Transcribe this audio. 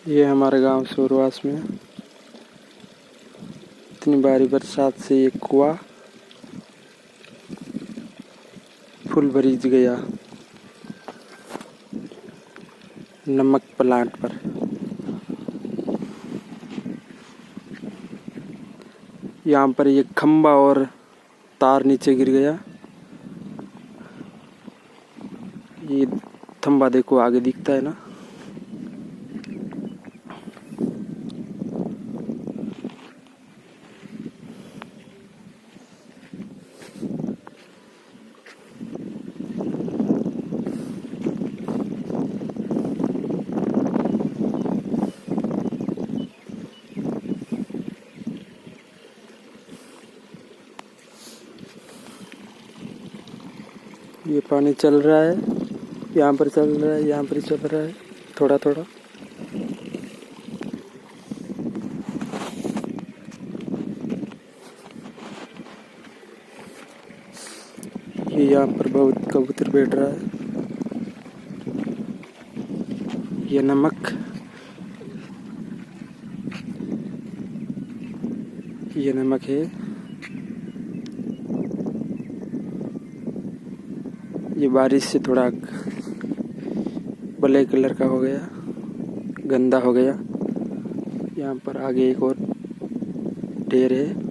ये हमारे गांव सूरवास में इतनी भारी बरसात से ये कुआं फुल भरीज गया नमक प्लांट पर। यहाँ पर ये खंबा और तार नीचे गिर गया। ये खंबा देखो आगे दिखता है ना। ये पानी चल रहा है, यहाँ पर चल रहा है, यहाँ पर चल रहा है थोड़ा थोड़ा। ये यहाँ पर बहुत कबूतर बैठ रहा है। ये नमक, ये नमक है। ये बारिश से थोड़ा ब्लैक कलर का हो गया, गंदा हो गया। यहाँ पर आगे एक और ढेर है।